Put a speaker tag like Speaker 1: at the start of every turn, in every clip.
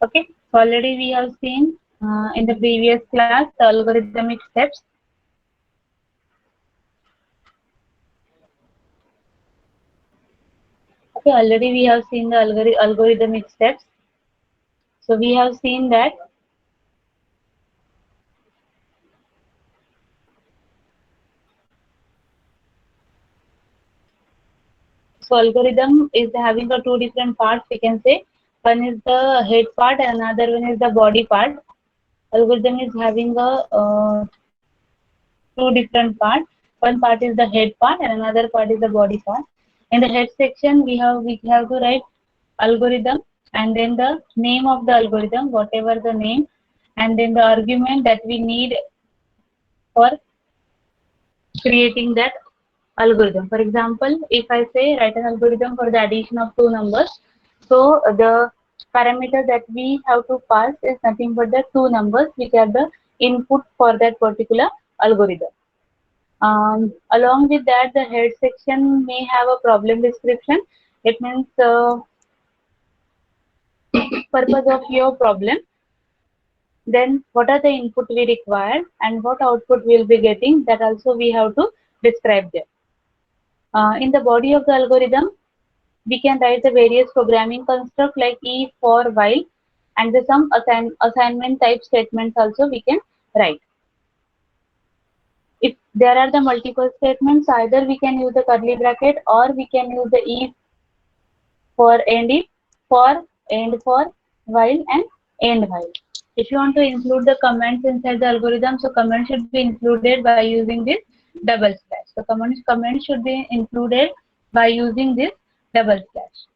Speaker 1: Okay, so already we have seen in the previous class the algorithmic steps. Okay, already we have seen the algorithmic steps. So we have seen that so algorithm is having a two different parts. We can say one is the head part and another one is the body part. Algorithm is having a two different parts. One part is the head part and another part is the body part. In the head section, we have to write algorithm and then the name of the algorithm, whatever the name, and then the argument that we need for creating that algorithm. For example, if I say write an algorithm for the addition of two numbers, so the parameter that we have to pass is nothing but the two numbers which are the input for that particular algorithm. Along with that, the head section may have a problem description. It means purpose of your problem, then what are the input we require and what output we'll be getting, that also we have to describe there. In the body of the algorithm, we can write the various programming construct like if, for, while, and the some assignment type statements also we can write. If there are the multiple statements, either we can use the curly bracket or we can use the if, for, and if, for, and for, while, and end while. If you want to include the comments inside the algorithm, so comments should be included by using this double slash. So comments should be included by using this double slash.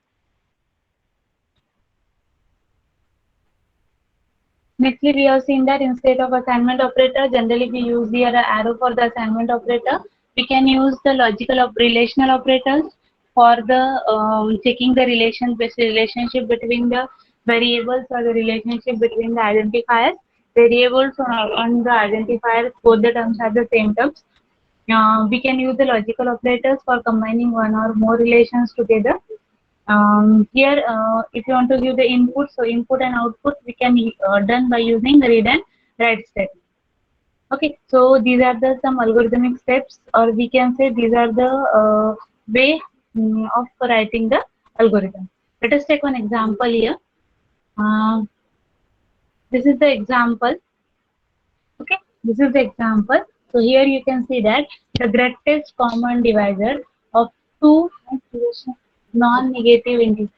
Speaker 1: Nextly, we have seen that instead of assignment operator, generally we use here an arrow for the assignment operator. We can use the relational operators for the checking the relationship between the variables or the relationship between the identifiers. Variables on the identifiers, both the terms are the same terms. We can use the logical operators for combining one or more relations together. Here, if you want to give the input, so input and output we can done by using read and write step. Okay, so these are the some algorithmic steps, or we can say these are the way of writing the algorithm. Let us take one example here. Uh, this is the example. Okay, this is the example. So here you can see that the greatest common divisor of two non-negative integers.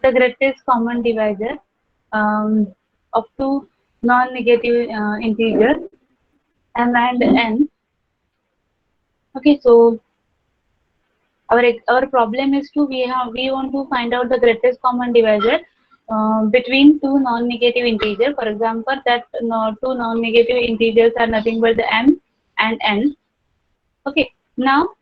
Speaker 1: The greatest common divisor of two non-negative integers m and n. Okay, so our problem is we want to find out the greatest common divisor between two non-negative integers. For example, that two non-negative integers are nothing but the m and n. Okay, now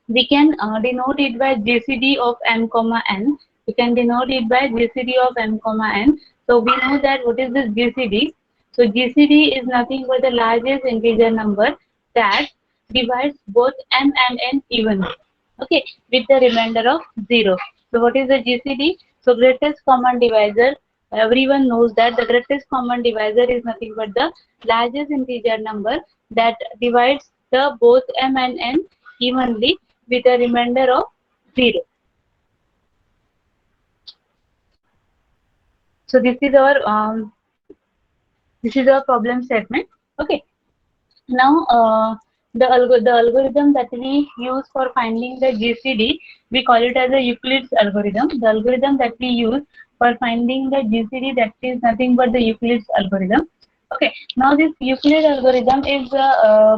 Speaker 1: we can denote it by GCD of m comma n. We can denote it by GCD of m comma n. So we know that what is this GCD? So GCD is nothing but the largest integer number that divides both m and n evenly. Okay, with the remainder of 0. So what is the GCD? So greatest common divisor. Everyone knows that the greatest common divisor is nothing but the largest integer number that divides the both m and n evenly with a remainder of 0. So this is our problem statement. Okay. Now the algorithm that we use for finding the GCD, we call it as a Euclid's algorithm. The algorithm that we use for finding the GCD, that is nothing but the Euclid's algorithm. Okay. Now this Euclid algorithm is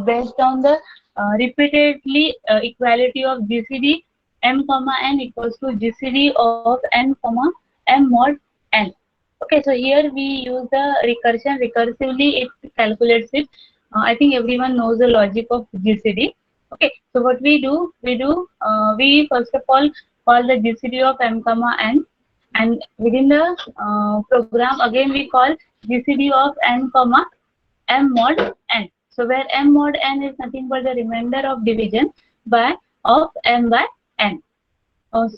Speaker 1: based on the repeatedly equality of GCD m comma n equals to GCD of n comma m mod n. Okay, so here we use the recursion. Recursively, it calculates it. I think everyone knows the logic of GCD. Okay, so what we first of all call the GCD of m comma n, and within the program again we call GCD of n comma m mod n. So where m mod n is nothing but the remainder of division by of m by n.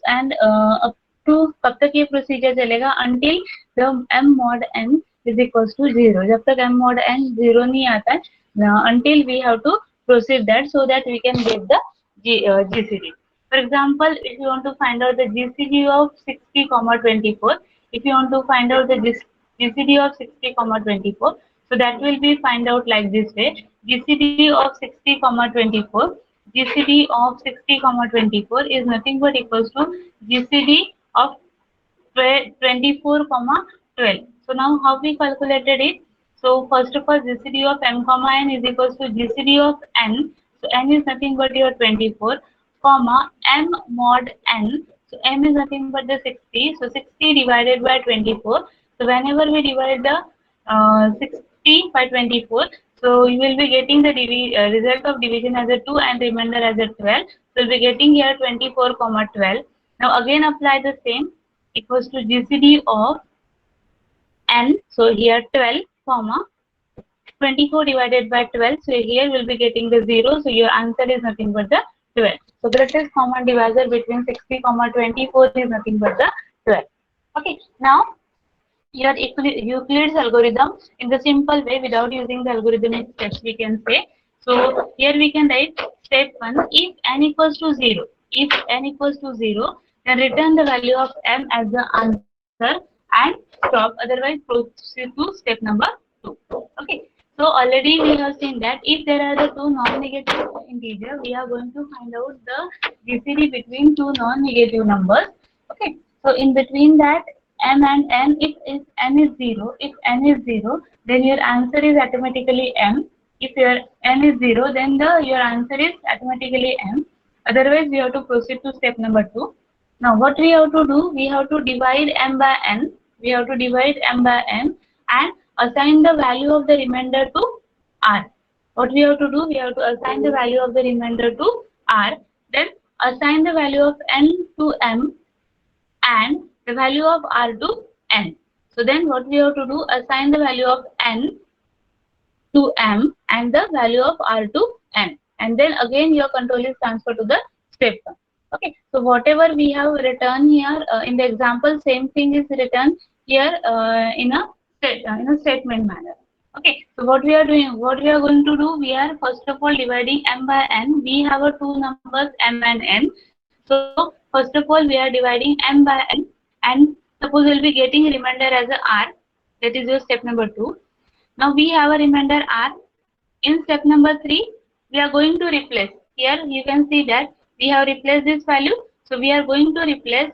Speaker 1: And up to कब तक ये procedure चलेगा? until the m mod n is equals to 0. जब तक m mod n 0 नहीं आता है, until we have to proceed that, so that we can get the GCD. For example, if you want to find out the GCD of 60, 24, if you want to find out the GCD of 60, 24, so that will be find out like this way. GCD of 60, 24, GCD of 60, 24 is nothing but equals to GCD of 24, 12. So now how we calculated it? So first of all, GCD of m comma n is equals to GCD of n. So n is nothing but your 24, comma m mod n. So m is nothing but the 60. So 60 divided by 24. So whenever we divide the 60 by 24, so you will be getting the result of division as a 2 and remainder as a 12. So you'll be getting here 24, 12. Now again apply the same, equals to GCD of n. So here 12, comma 24 divided by 12. So here we'll be getting the 0. So your answer is nothing but the 12. So greatest common divisor between 60, 24 is nothing but the 12. Okay. Now your Euclid's algorithm in the simple way without using the algorithmic steps we can say. So here we can write step 1, if n equals to 0, if n equals to 0, then return the value of m as the answer and stop, otherwise proceed to step number 2. Okay. So already we have seen that if there are the two non-negative integers, we are going to find out the GCD between two non-negative numbers. Okay. So in between that m and n, if n is 0, if n is 0, then your answer is automatically m. If your n is 0, then your answer is automatically m. Otherwise, we have to proceed to step number 2. Now, what we have to do? We have to divide m by n. We have to divide m by n and assign the value of the remainder to r. What we have to do? We have to assign the value of the remainder to r. Then assign the value of n to m and the value of r to n. So then what we have to do? Assign the value of n to m and the value of r to n. And then again your control is transferred to the step 1. Okay. So whatever we have written here in the example, same thing is written here in a statement manner. Okay. So what we are doing, what we are going to do, we are first of all dividing m by n. We have a two numbers m and n. So first of all we are dividing m by n and suppose we'll be getting remainder as a r. That is your step number 2. Now we have a remainder r. In step number 3, we are going to replace. Here you can see that we have replaced this value. So we are going to replace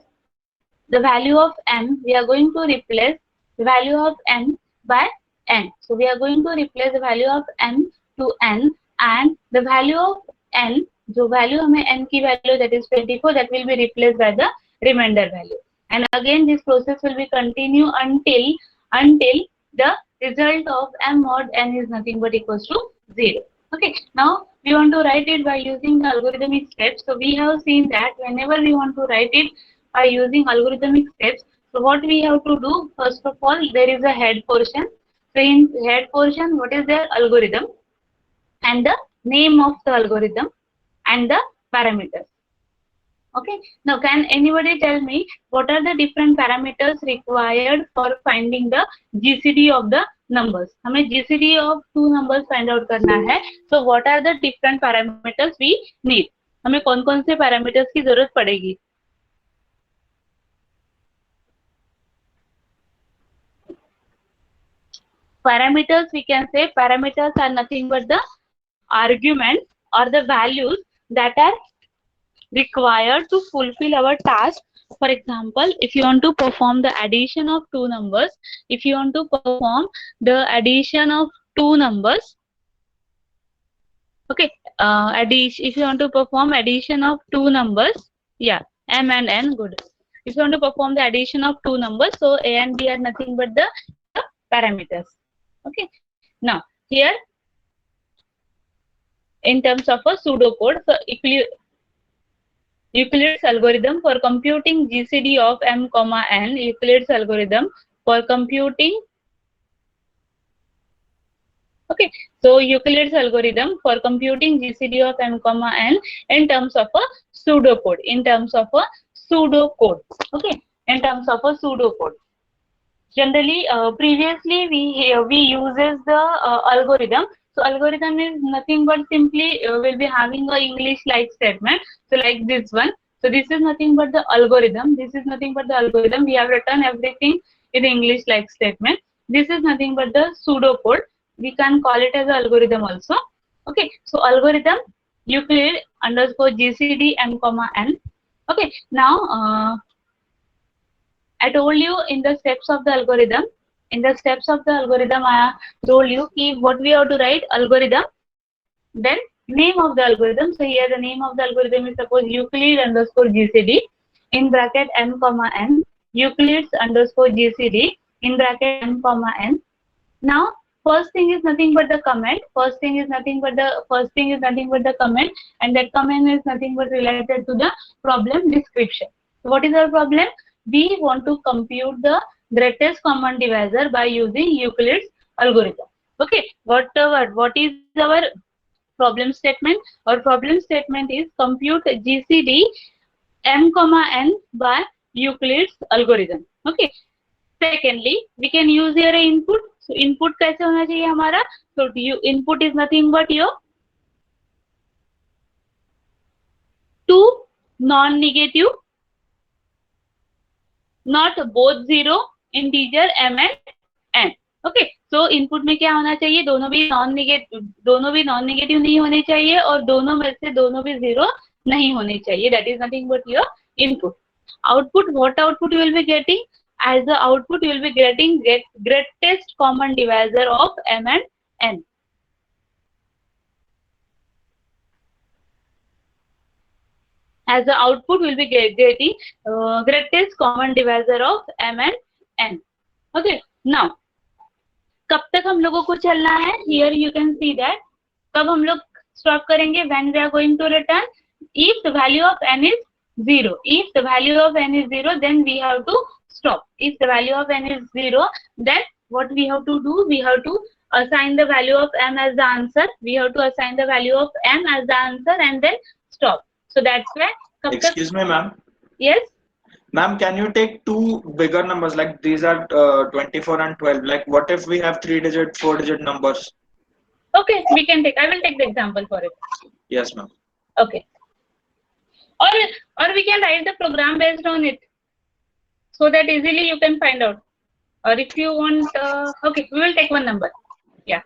Speaker 1: the value of m. We are going to replace the value of n by n. So we are going to replace the value of m to n and the value of n, जो value हमें n की value that is 24, that will be replaced by the remainder value. And again this process will be continue until the result of m mod n is nothing but equals to 0. Okay. Now we want to write it by using the algorithmic steps. So we have seen that whenever we want to write it by using algorithmic steps, so what we have to do, first of all, there is a head portion. So in head portion, what is their algorithm and the name of the algorithm and the parameters. Okay. Now can anybody tell me what are the different parameters required for finding the GCD of the numbers? हमें GCD of two numbers find out करना है. So what are the different parameters we need? हमें कौन-कौन से parameters की जरूरत पड़ेगी? Parameters, we can say parameters are nothing but the arguments or the values that are required to fulfill our task. For example, if you want to perform the addition of two numbers, if you want to perform the addition of two numbers, okay, if you want to perform addition of two numbers, yeah, m and n, good. If you want to perform the addition of two numbers, so a and b are nothing but the parameters. Okay. Now here, in terms of a pseudocode, so Euclid's algorithm for computing GCD of m comma n, Euclid's algorithm for computing Okay, so Euclid's algorithm for computing GCD of m comma n in terms of a pseudocode. In terms of a pseudocode. Okay, in terms of a pseudocode. Generally, previously we uses the algorithm. So algorithm is nothing but simply will be having a English like statement. So like this one. So this is nothing but the algorithm. This is nothing but the algorithm. We have written everything in English like statement. This is nothing but the pseudocode. We can call it as an algorithm also. Okay. So algorithm Euclid underscore GCD m comma n. Okay. Now I told you in the steps of the algorithm. In the steps of the algorithm, I told you what we have to write algorithm, then name of the algorithm. So here the name of the algorithm is suppose Euclid underscore GCD in bracket m comma n. Euclid's underscore GCD in bracket m comma n. Now first thing is nothing but the comment. First thing is nothing but the comment, and that comment is nothing but related to the problem description. So what is our problem? We want to compute the greatest common divisor by using Euclid's algorithm. Okay, what is our problem statement? Our problem statement is compute GCD m comma n by Euclid's algorithm. Okay. Secondly, we can use here a input. So input कैसे होना चाहिए हमारा? So input is nothing but your two non-negative, not both zero, integer m and n. Okay. So input में क्या होना चाहिए? दोनों भी नॉन नेगेटिव नहीं होने चाहिए और दोनों में से दोनों भी जीरो नहीं होने चाहिए. That is nothing but your input. Output, what output you will be getting? As the output you will be getting greatest common divisor of m and n. As the output will be getting greatest common divisor of m and n. Okay. Now कब तक हम लोगों को चलना है? Here you can see that कब हम लोग stop करेंगे? When we are going to return, if the value of n is 0. If the value of n is 0, then we have to stop. If the value of n is 0, then what we have to do? We have to assign the value of m as the answer. We have to assign the value of m as the answer and then stop. So that's why.
Speaker 2: Excuse me, ma'am.
Speaker 1: Yes.
Speaker 2: Ma'am, can you take two bigger numbers like these are 24 and 12? Like what if we have 3-digit, 4-digit numbers?
Speaker 1: Okay, we can take. I will take the example for it.
Speaker 2: Yes, ma'am.
Speaker 1: Okay. Or we can write the program based on it, so that easily you can find out. Or if you want, okay, we will take one number. Yeah.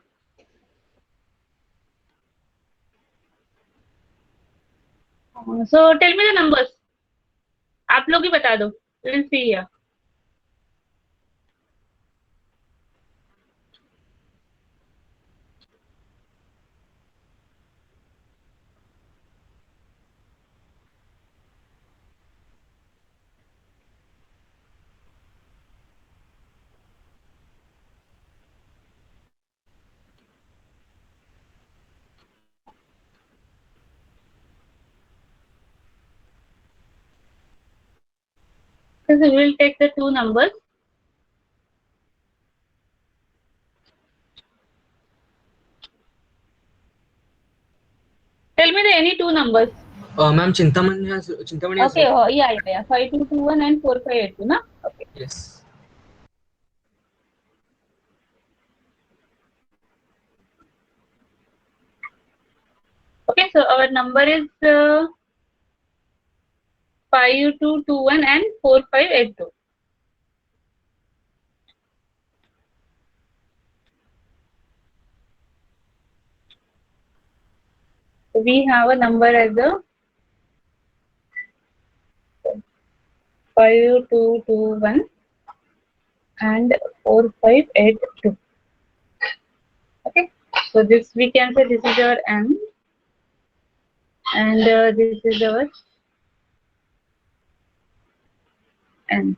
Speaker 1: So tell me the numbers. आप लोग ही बता दो. We will see here. So we will take the two numbers. Tell me the any two numbers.
Speaker 3: Ma'am, Chintamani has.
Speaker 1: Okay. Oh, yeah. 5221 and 4582, na? Okay.
Speaker 3: Yes.
Speaker 1: Okay. So our number is 5221 and 4582. So we have a number as a 5221 and 4582. Okay. So this we can say this is our m, and this is our n.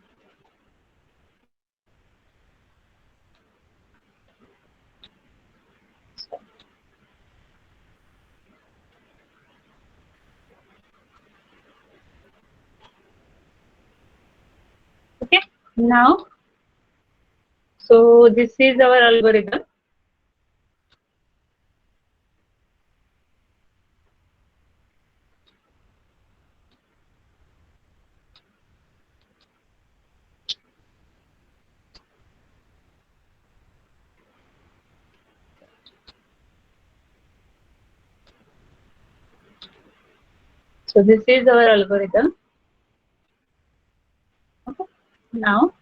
Speaker 1: Okay. Now, so this is our algorithm. So this is our algorithm. Okay. Now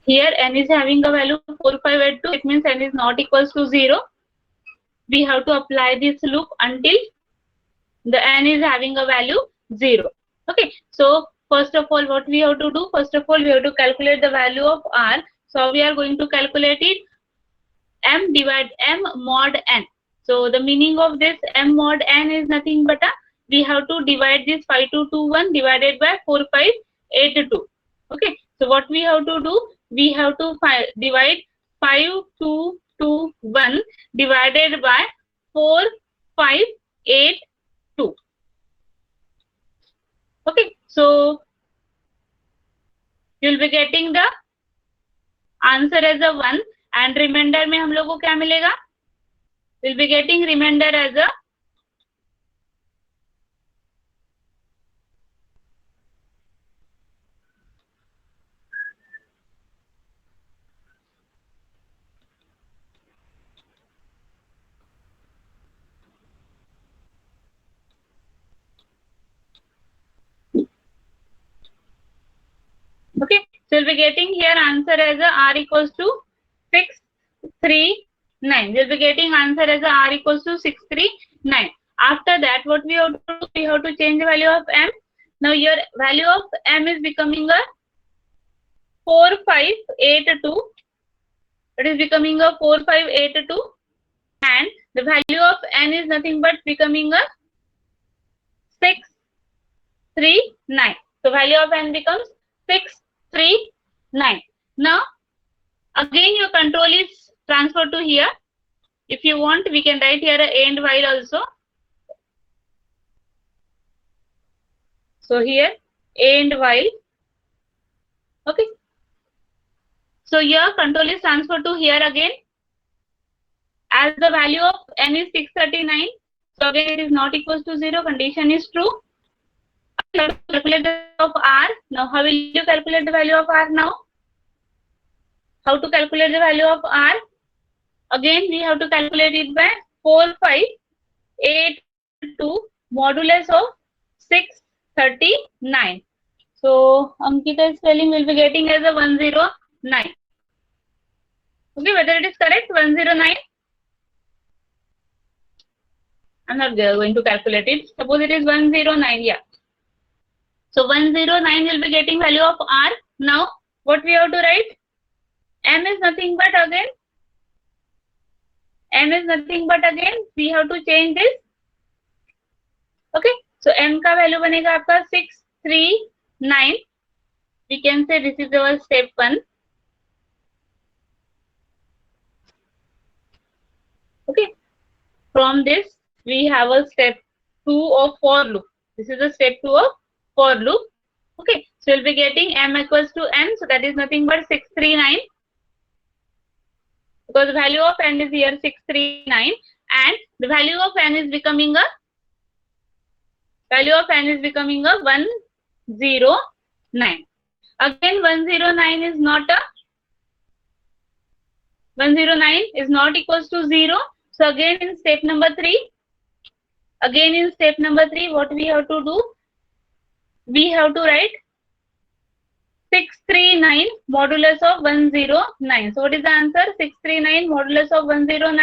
Speaker 1: here n is having a value 4582. It means n is not equals to 0. We have to apply this loop until the n is having a value 0. Okay. So first of all, what we have to do? First of all, we have to calculate the value of r. So we are going to calculate it m divide m mod n. So the meaning of this m mod n is nothing but we have to divide this 5221 divided by 4582. Okay. So what we have to do? We have to divide 5221 divided by 4582. Okay. So you'll be getting the answer as a 1 and remainder में हम लोग को क्या मिलेगा? We'll be getting remainder as a okay. So we'll be getting here answer as a r equals to 639. We'll be getting answer as a r equals to 639. After that, what we have to do? We have to change the value of m. Now your value of m is becoming a 4582. It is becoming a 4582, and the value of n is nothing but becoming a 639. So value of n becomes 639. Now again your control is transferred to here. If you want, we can write here a and while also. So here and while. Okay. So your control is transferred to here again. As the value of n is 639, so again it is not equals to 0. Condition is true. Calculate the value of r. Now how will you calculate the value of r now? How to calculate the value of r? Again we have to calculate it by 4582 modulus of 639. So Ankita's spelling will be getting as a 109. Okay, whether it is correct 109? I'm not going to calculate it. Suppose it is 109. Yeah. So 109 will be getting value of r. Now what we have to write? M is nothing but again. M is nothing but again. We have to change this. Okay. So M का value बनेगा आपका 639. We can say this is our step 1. Okay. From this we have a step 2 of for loop. This is a step 2 of for loop. Okay. So we'll be getting m equals to n. So that is nothing but 639. Because the value of n is here 639 and the value of n is becoming a 109. Again 109 is not a 109 is not equals to 0. So again in step number 3, what we have to do? We have to write 639 modulus of 109. So what is the answer? 639 modulus of 109. So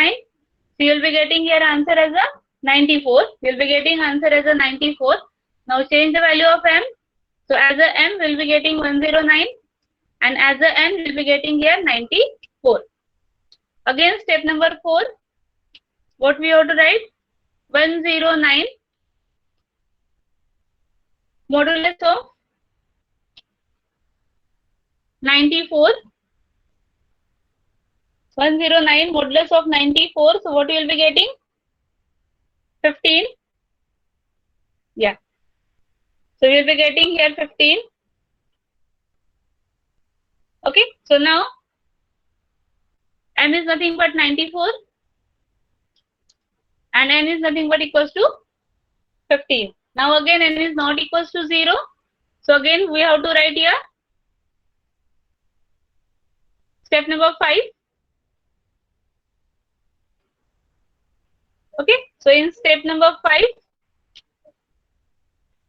Speaker 1: you will be getting here answer as a 94. You will be getting answer as a 94. Now change the value of m. So as a m we will be getting 109 and as a n we will be getting here 94. Again step number 4. What we have to write? 109 modulus of 94. 109 modulus of 94. So what you will be getting? 15. Yeah. So we will be getting here 15. Okay. So now m is nothing but 94 and n is nothing but equals to 15. Now again n is not equals to 0. So again we have to write here step number 5. Okay, so in step number 5,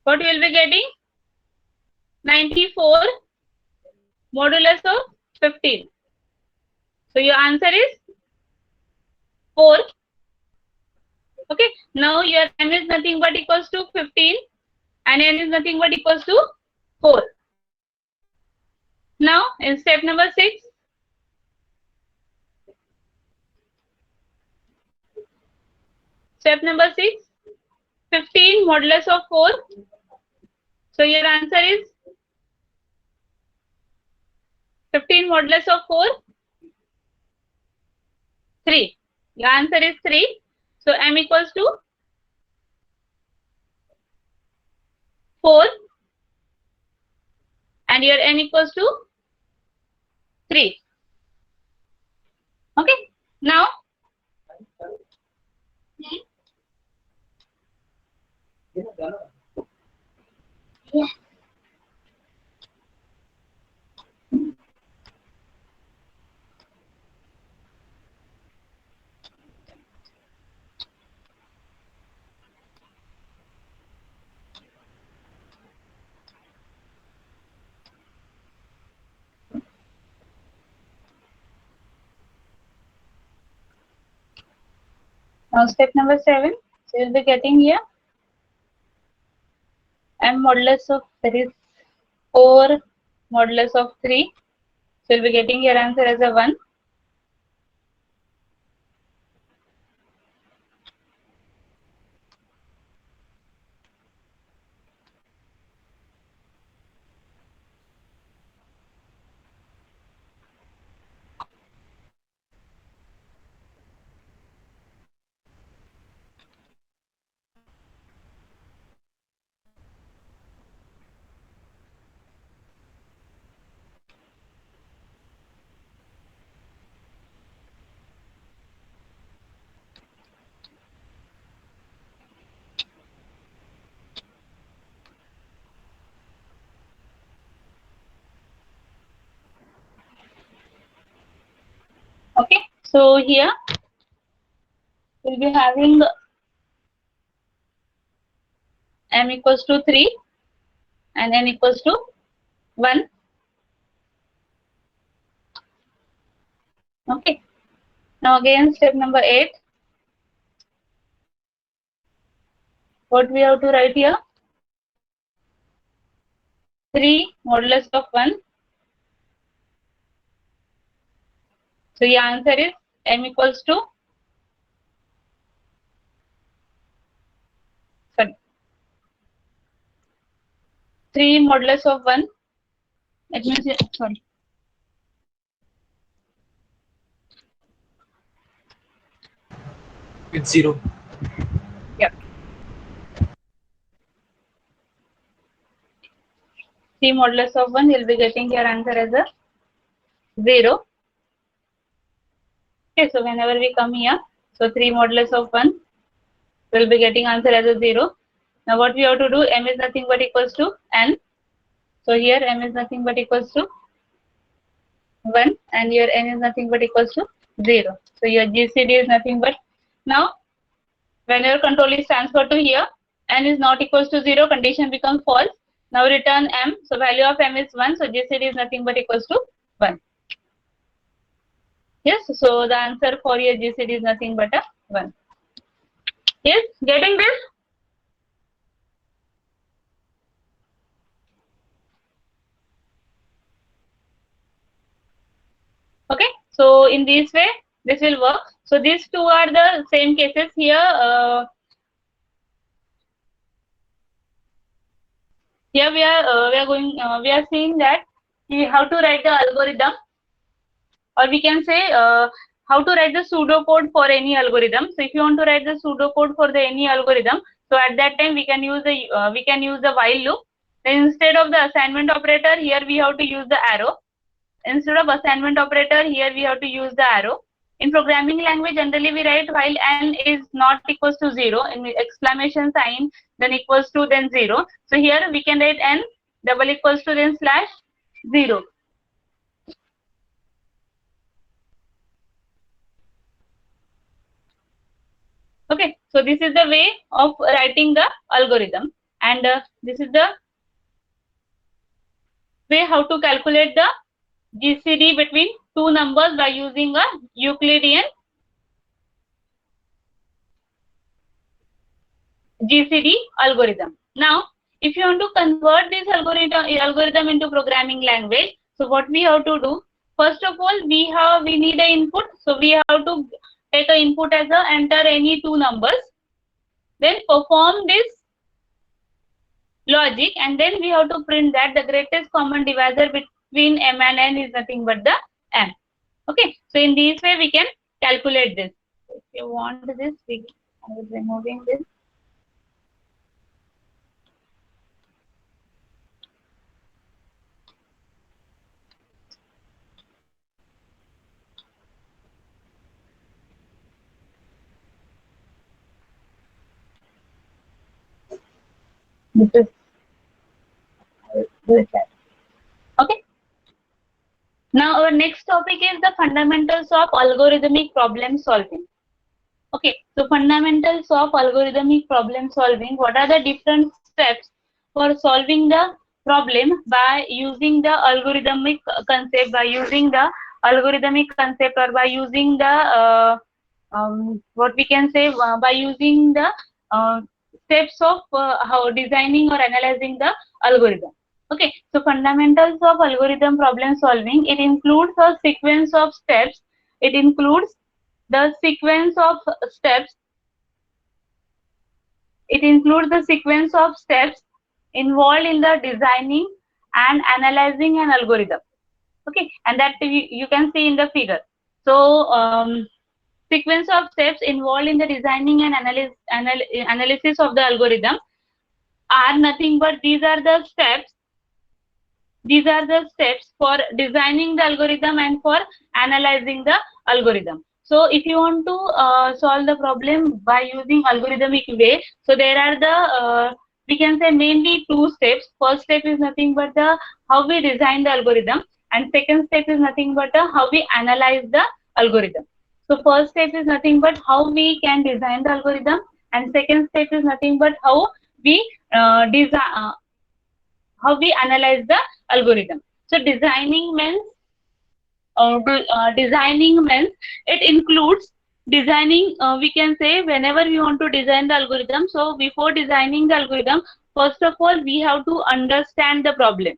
Speaker 1: what you will be getting? 94 modulus of 15. So your answer is 4. Okay, now your m is nothing but equals to 15 and n is nothing but equals to 4. Now in step number 6, step number 6, 15 modulus of 4. So your answer is 15 modulus of 4, 3. Your answer is 3. So m equals to 4 and your n equals to 3. Okay, now now step number 7. So you'll be getting here m modulus of, that is 4 modulus of 3. So you'll be getting your answer as a 1. Okay, so here we'll be having m equals to 3 and n equals to 1. Okay, now again step number 8. What we have to write here? 3 modulus of 1. So your answer is m equals to, sorry, 3 modulus of 1. That means, sorry,
Speaker 3: It's 0.
Speaker 1: yeah, 3 modulus of 1, you'll be getting your answer as a 0. Okay, so whenever we come here, so 3 modulus of 1, we'll be getting answer as a 0. Now what we have to do, m is nothing but equals to n. So here m is nothing but equals to 1 and your n is nothing but equals to 0. So your GCD is nothing but, now when your control is transferred to here, n is not equals to 0, condition becomes false. Now return m, so value of m is 1, so GCD is nothing but equals to 1. Yes, so the answer for your GCD is nothing but a 1. Yes, getting this? Okay, so in this way this will work. So these two are the same cases here. Here we are seeing that how to write the algorithm, or we can say how to write the pseudocode for any algorithm. So if you want to write the pseudocode for the any algorithm, so at that time we can use the while loop. Then instead of the assignment operator, here we have to use the arrow. Instead of assignment operator, here we have to use the arrow. In programming language, generally we write while n is not equals to 0, in exclamation sign, then equals to, then 0. So here we can write n double equals to, then slash 0. Okay, so this is the way of writing the algorithm, and this is the way how to calculate the GCD between two numbers by using a Euclidean GCD algorithm. Now, if you want to convert this algorithm into programming language, so what we have to do? First of all, we need an input, so we have to take an input as a enter any two numbers, then perform this logic, and then we have to print that the greatest common divisor between m and n is nothing but the m. Okay, so in this way we can calculate this. If you want this, I will removing this. This is this side. Okay. Now our next topic is the fundamentals of algorithmic problem solving. Okay, so fundamentals of algorithmic problem solving. What are the different steps for solving the problem by using the algorithmic concept, by using the algorithmic concept, or by using the what we can say by using the uh, steps of how designing or analyzing the algorithm. Okay, so fundamentals of algorithm problem solving. It includes a sequence of steps. It includes the sequence of steps. It includes the sequence of steps involved in the designing and analyzing an algorithm. Okay, and that you can see in the figure. So sequence of steps involved in the designing and analysis of the algorithm are nothing but these are the steps. These are the steps for designing the algorithm and for analyzing the algorithm. So if you want to solve the problem by using algorithmic way, so there are the we can say mainly two steps. First step is nothing but the how we design the algorithm, and second step is nothing but the how we analyze the algorithm. So first step is nothing but how we can design the algorithm, and second step is nothing but how we design how we analyze the algorithm. So designing means it includes designing. We can say whenever we want to design the algorithm. So before designing the algorithm, first of all we have to understand the problem.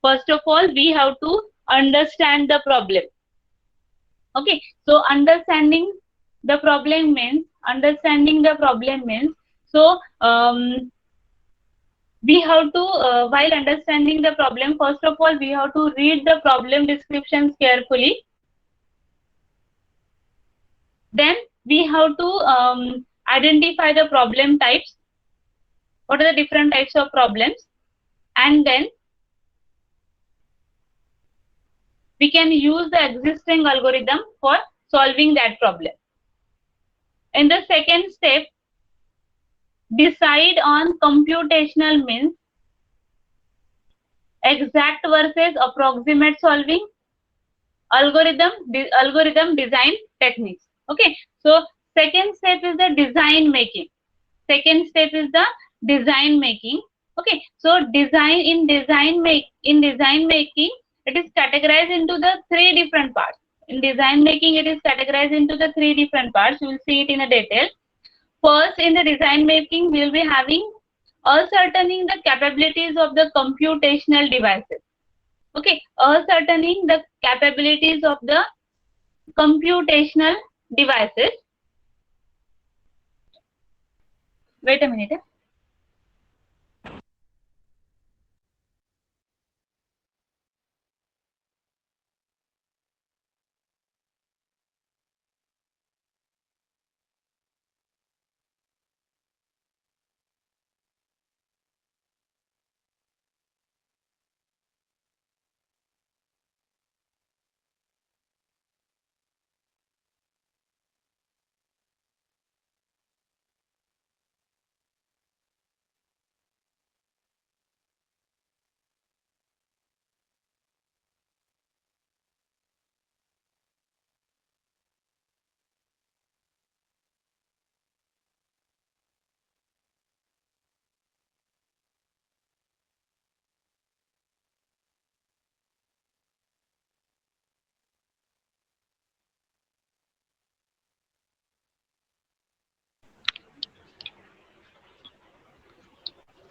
Speaker 1: First of all we have to understand the problem. Okay. So understanding the problem means so we have to while understanding the problem, first of all we have to read the problem descriptions carefully. Then we have to identify the problem types, what are the different types of problems, and then we can use the existing algorithm for solving that problem. In the second step, decide on computational means exact versus approximate solving, algorithm design techniques. Okay, so second step is the design making. Second step is the design making. Okay, so in design making it is categorized into the three different parts. In design making it is categorized into the three different parts. You will see it in a detail. First, in the design making we will be having ascertaining the capabilities of the computational devices. Okay, ascertaining the capabilities of the computational devices. Wait a minute.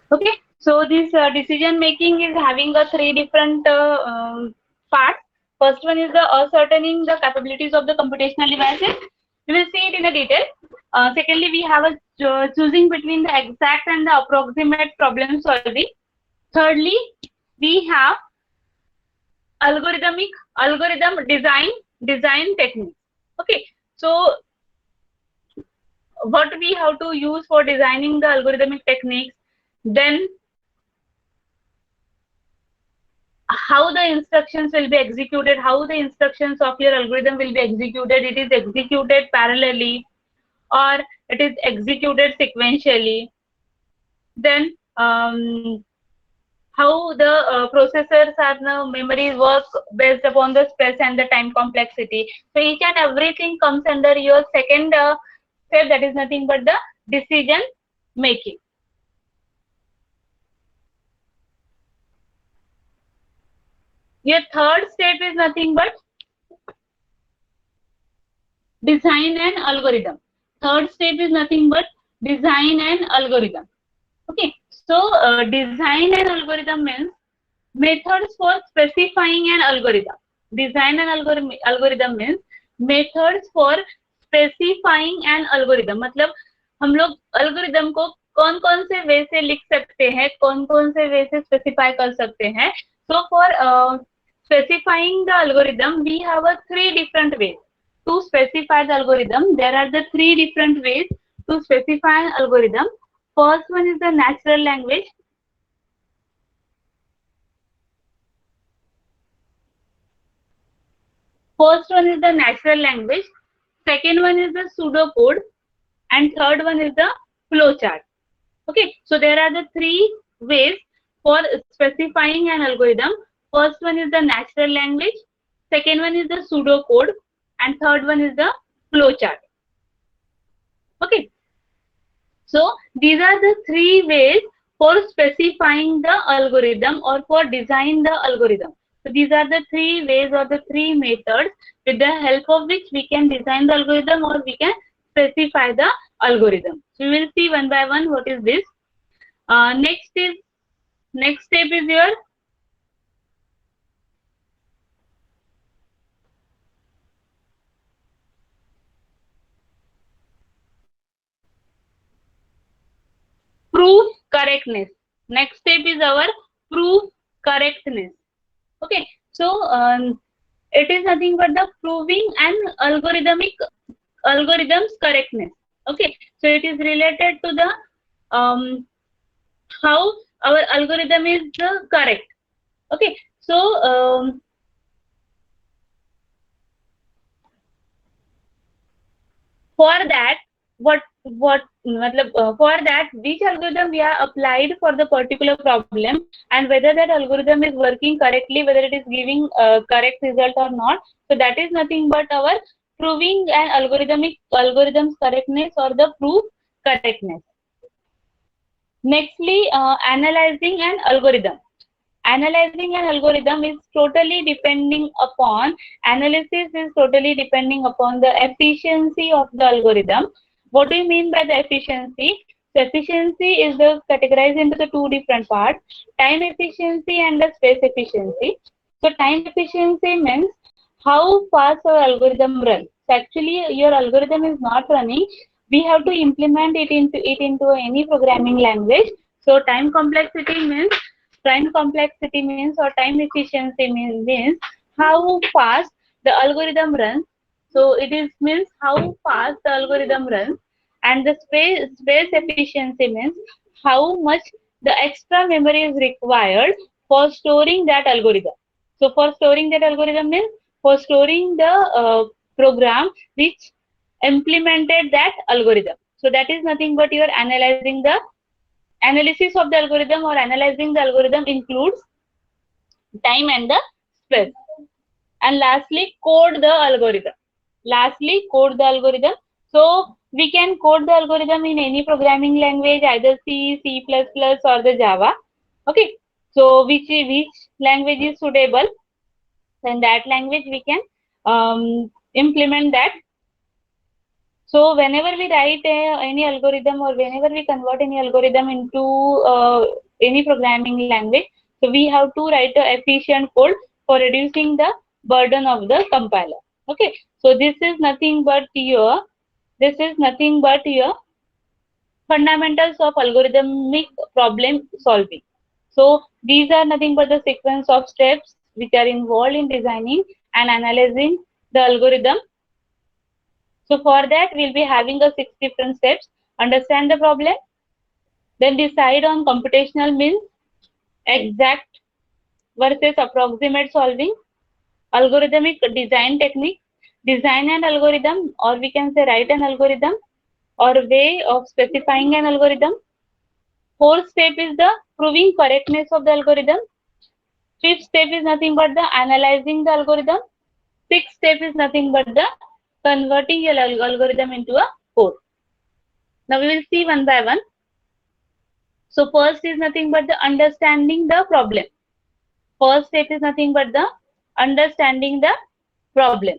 Speaker 1: Okay, so this decision making is having a three different parts. First one is the ascertaining the capabilities of the computational devices. We will see it in a detail. Secondly, we have a choosing between the exact and the approximate problem solving. Thirdly, we have algorithm design techniques. Okay, so what we have to use for designing the algorithmic techniques, then how the instructions will be executed, how the instructions of your algorithm will be executed. It is executed parallelly or it is executed sequentially. Then how the processors and the memories work based upon the space and the time complexity. So each and everything comes under your second step, that is nothing but the decision making. Your third step is nothing but design an algorithm. Third step is nothing but design an algorithm. Okay, so design an algorithm means methods for specifying an algorithm. Design an algorithm means methods for specifying an algorithm. मतलब हम लोग algorithm को कौन कौन से वे से लिख सकते हैं, कौन कौन से वे से specify कर सकते हैं. So for specifying the algorithm, we have a three different ways to specify the algorithm. There are the three different ways to specify an algorithm. First one is the natural language. First one is the natural language. Second one is the pseudocode, and third one is the flowchart. Okay, so there are the three ways for specifying an algorithm. First one is the natural language. Second one is the pseudocode, and third one is the flowchart. Okay, so these are the three ways for specifying the algorithm or for design the algorithm. So these are the three ways or the three methods with the help of which we can design the algorithm or we can specify the algorithm. So we will see one by one what is this. Next step is your proof correctness. Next step is our proof correctness. Okay, so it is nothing but the proving an algorithm's correctness. Okay, so it is related to the how our algorithm is correct. Okay, so for that for that which algorithm we are applied for the particular problem and whether that algorithm is working correctly, whether it is giving correct result or not. So that is nothing but our proving an algorithm's correctness or the proof correctness. Nextly, analyzing an algorithm. Analyzing an algorithm is totally depending upon, analysis is totally depending upon the efficiency of the algorithm. What do you mean by the efficiency? So efficiency is categorized into the two different parts, time efficiency and the space efficiency. So time efficiency means how fast our algorithm runs. So actually your algorithm is not running. We have to implement it into any programming language. So time complexity means or time efficiency means how fast the algorithm runs. So it is means how fast the algorithm runs, and the space efficiency means how much the extra memory is required for storing that algorithm. So for storing that algorithm means for storing the program which implemented that algorithm. So that is nothing but you are analyzing the analysis of the algorithm or analyzing the algorithm includes time and the space. And lastly, code the algorithm. So we can code the algorithm in any programming language, either C, C++, or the Java. Okay. So which language is suitable? In that language we can implement that So whenever we write any algorithm or whenever we convert any algorithm into any programming language, so we have to write a efficient code for reducing the burden of the compiler. Okay, so this is nothing but your fundamentals of algorithmic problem solving. So these are nothing but the sequence of steps which are involved in designing and analyzing the algorithm. So for that, we'll be having a 6 different steps. Understand the problem, then decide on computational means, exact versus approximate solving, algorithmic design technique, design an algorithm, or we can say write an algorithm, or way of specifying an algorithm. Fourth step is the proving correctness of the algorithm. Fifth step is nothing but the analyzing the algorithm. Sixth step is nothing but the converting your algorithm into a code. Now we will see one by one. So first is nothing but the understanding the problem. First step is nothing but the understanding the problem.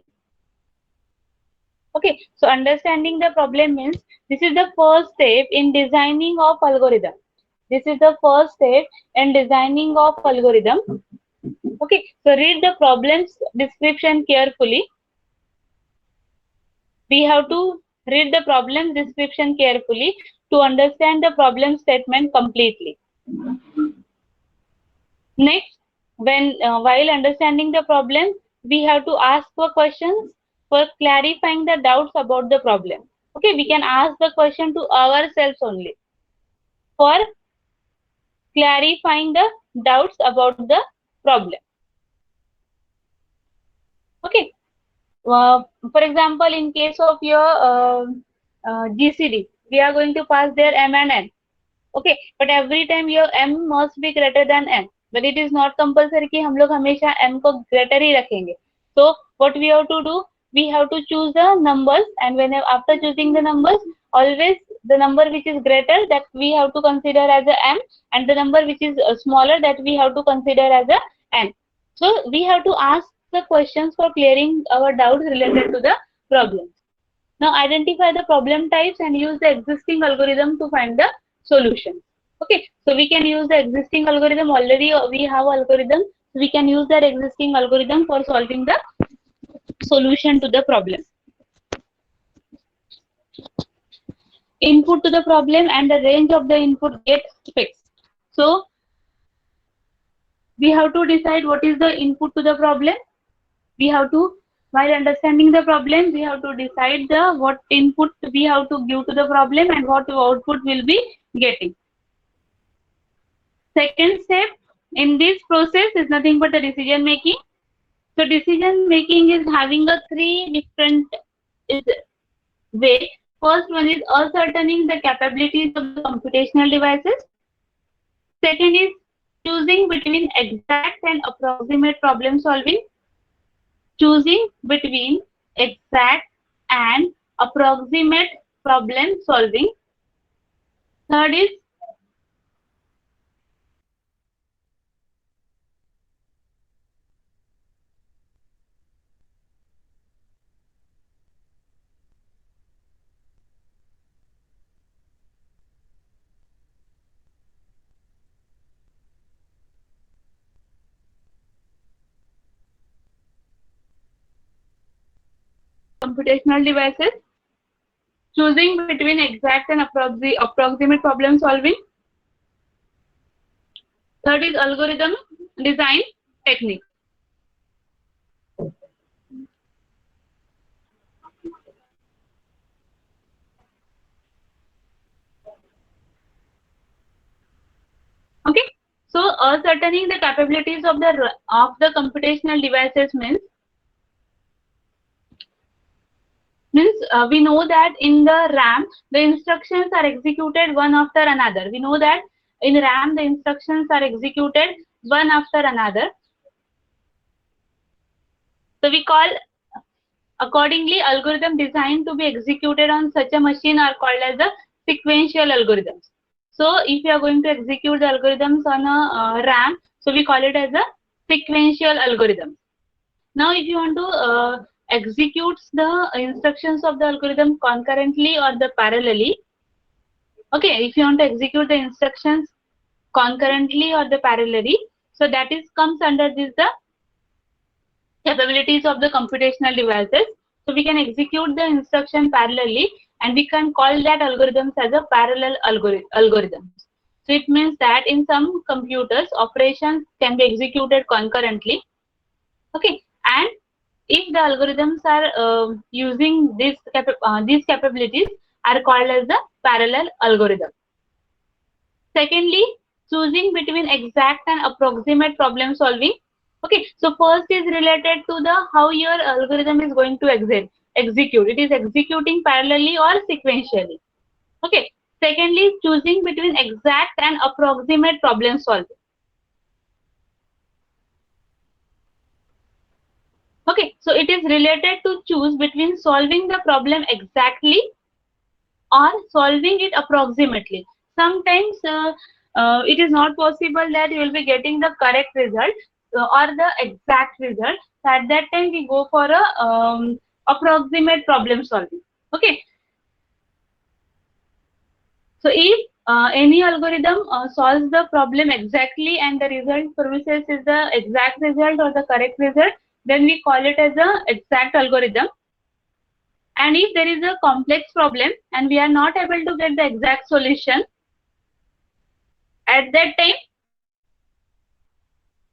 Speaker 1: Okay, so understanding the problem means this is the first step in designing of algorithm. This is the first step in designing of algorithm. Okay, so read the problem's description carefully. We have to read the problem description carefully to understand the problem statement completely. Next, while understanding the problem, we have to ask for questions for clarifying the doubts about the problem. Okay, we can ask the question to ourselves only for clarifying the doubts about the problem. Okay, for example, in case of your GCD, we are going to pass there M and N. Okay, but every time your M must be greater than N. But it is not compulsory कि हम लोग हमेशा M को greater ही रखेंगे. So what we have to do, we have to choose the numbers, and when after choosing the numbers, always the number which is greater that we have to consider as a M, and the number which is smaller that we have to consider as a N. So we have to ask the questions for clearing our doubts related to the problem. Now identify the problem types and use the existing algorithm to find the solution. Okay, so we can use the existing algorithm. Already we have algorithm. We can use that existing algorithm for solving the solution to the problem. Input to the problem and the range of the input get fixed. So we have to decide what is the input to the problem. We have to, while understanding the problem, we have to decide the what input we have to give to the problem and what output will be getting. Second step in this process is nothing but the decision making. So decision making is having a three different way. First one is ascertaining the capabilities of the computational devices. Second is choosing between exact and approximate problem solving. Choosing between exact and approximate problem solving. Third is computational devices. Choosing between exact and approximate problem solving. Third is algorithm design technique. Okay, so ascertaining the capabilities of the computational devices means we know that in the RAM the instructions are executed one after another. We know that in RAM the instructions are executed one after another. So we call accordingly algorithm designed to be executed on such a machine are called as the sequential algorithms. So if you are going to execute the algorithms on a RAM, so we call it as a sequential algorithm. Now if you want to executes the instructions of the algorithm concurrently or the parallelly. Okay, if you want to execute the instructions concurrently or the parallelly, so that is comes under this the capabilities of the computational devices. So we can execute the instruction parallelly, and we can call that algorithms as a parallel algorithm. So it means that in some computers, operations can be executed concurrently. Okay, and if the algorithms are using these capabilities are called as the parallel algorithm. Secondly, choosing between exact and approximate problem solving. Okay, so first is related to the how your algorithm is going to execute. It is executing parallelly or sequentially. Okay. Secondly, choosing between exact and approximate problem solving. Okay, so it is related to choose between solving the problem exactly or solving it approximately. Sometimes it is not possible that you will be getting the correct result or the exact result. So at that time we go for a approximate problem solving. Okay. So if any algorithm solves the problem exactly and the result promises is the exact result or the correct result, then we call it as a exact algorithm. And if there is a complex problem and we are not able to get the exact solution, at that time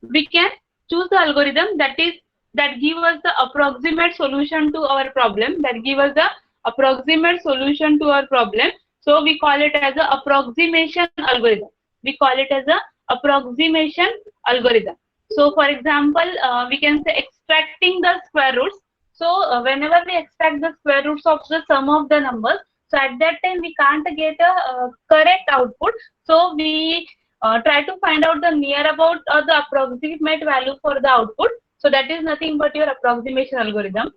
Speaker 1: we can choose the algorithm that give us the approximate solution to our problem, that give us the approximate solution to our problem. So we call it as a approximation algorithm. We call it as a approximation algorithm. So for example, we can say extracting the square roots. So whenever we extract the square roots of the sum of the numbers, so at that time we can't get a correct output. So we try to find out the near about or the approximate value for the output. So that is nothing but your approximation algorithm.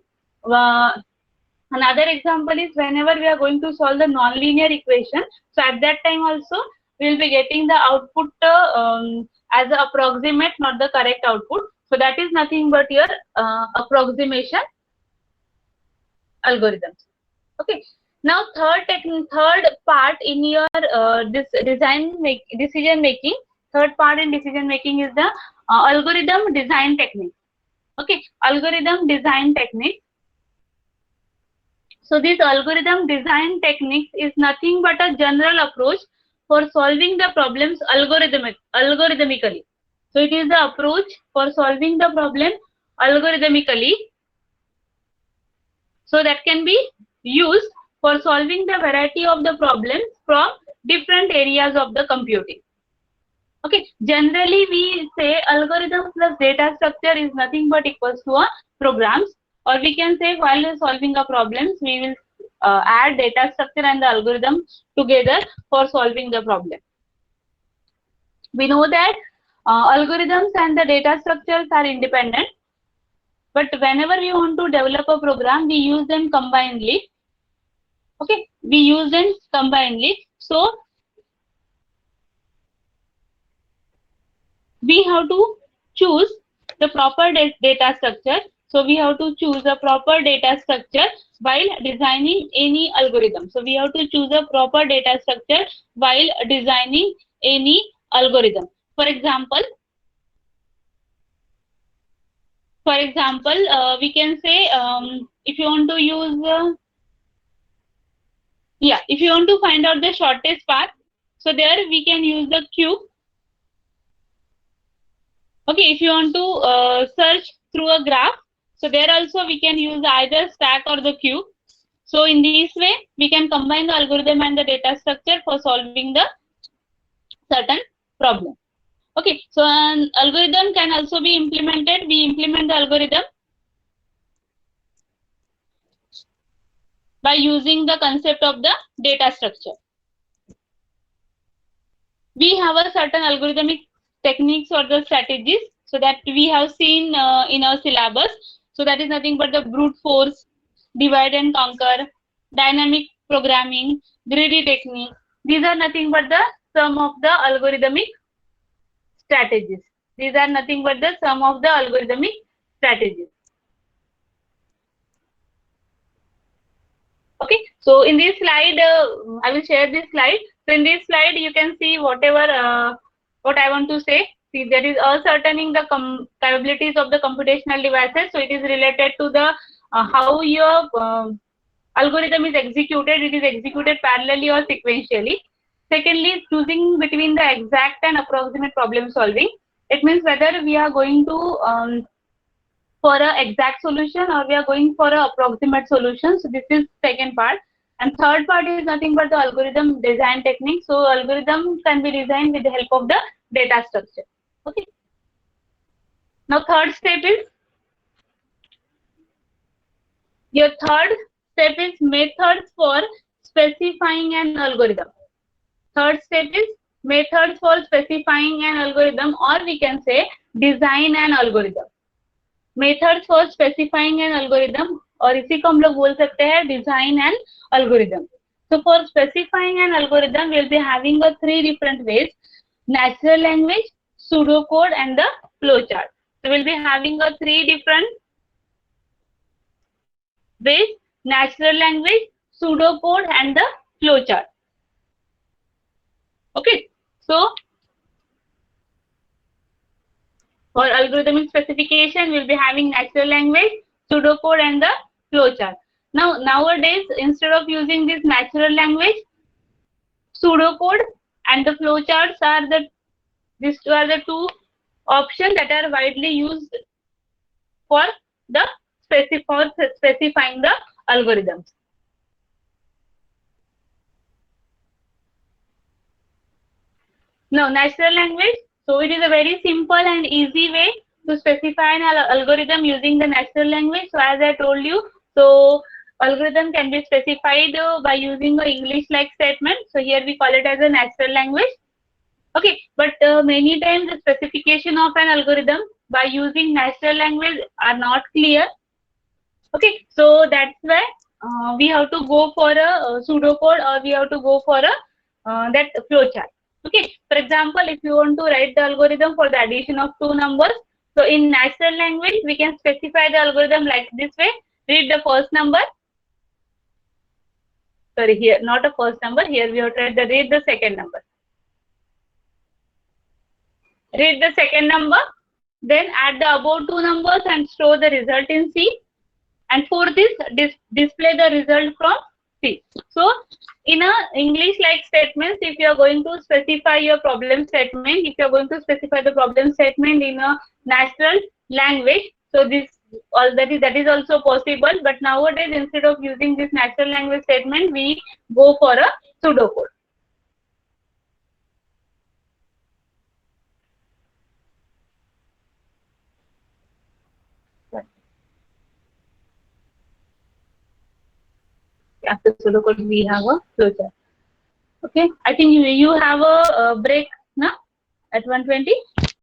Speaker 1: Another example is whenever we are going to solve the nonlinear equation. So at that time also we will be getting the output as an approximate, not the correct output. So that is nothing but your approximation algorithms. Okay. Now third part in your this decision making. Third part in decision making is the algorithm design technique. Okay, algorithm design technique. So this algorithm design techniques is nothing but a general approach for solving the problems algorithmically. So it is the approach for solving the problem algorithmically. So that can be used for solving the variety of the problems from different areas of the computing. Okay, generally we say algorithm plus data structure is nothing but equals to a programs, or we can say while solving a problems we will add data structure and the algorithm together for solving the problem. We know that algorithms and the data structures are independent, but whenever we want to develop a program we use them combinedly. Okay, we use them combinedly. So we have to choose the proper data structure. So we have to choose a proper data structure while designing any algorithm. So we have to choose a proper data structure while designing any algorithm. For example, we can say if you want to use if you want to find out the shortest path, so there we can use the cube. Okay, if you want to search through a graph, so there also we can use either stack or the cube. So in this way, we can combine the algorithm and the data structure for solving the certain problem. Okay, so an algorithm can also be implemented. We implement the algorithm by using the concept of the data structure. We have a certain algorithmic techniques or the strategies, so that we have seen in our syllabus. So that is nothing but the brute force, divide and conquer, dynamic programming, greedy technique. These are nothing but the sum of the algorithmic strategies. These are nothing but the sum of the algorithmic strategies. Okay, so in this slide, I will share this slide. So in this slide, you can see whatever what I want to say. See, there is ascertaining the capabilities of the computational devices. So it is related to the how your algorithm is executed. It is executed parallelly or sequentially. Secondly, choosing between the exact and approximate problem solving. It means whether we are going to for a exact solution or we are going for a approximate solution. So this is second part. And third part is nothing but the algorithm design technique. So algorithm can be designed with the help of the data structure. Okay. Now third step is your third step is methods for specifying an algorithm. Third step is methods for specifying an algorithm, or we can say design an algorithm. Methods for specifying N algorithm, और इसी को हम लोग बोल सकते हैं design N algorithm. So for specifying an algorithm, we'll be having a 3 different ways: natural language, pseudocode, and the flowchart. So we'll be having a 3 different ways: natural language, pseudocode, and the flowchart. Okay, so for algorithmic specification, we'll be having natural language, pseudocode, and the flowchart. Now, nowadays, instead of using this natural language, pseudocode and the flowcharts are these two are the two options that are widely used for the specifying the algorithms. Now, natural language. So it is a very simple and easy way to specify an algorithm using the natural language. So as I told you, so algorithm can be specified by using a English-like statement. So here we call it as a natural language. Okay, but many times the specification of an algorithm by using natural language are not clear. Okay, so that's why we have to go for a pseudocode, or we have to go for a that flowchart. Okay, for example, if you want to write the algorithm for the addition of 2 numbers, so in natural language, we can specify the algorithm like this way. Read the first number. Sorry, here, not a first number. Here we have to read the second number. Read the second number, then add the above 2 numbers and store the result in C. And for this, display the result from C. So, in a English-like statements, if you are going to specify your problem statement, if you are going to specify the problem statement in a natural language, so this that is also possible. But nowadays, instead of using this natural language statement, we go for a pseudocode. After pseudocode, we have a flowchart. Okay, I think you have a break now at 1:20.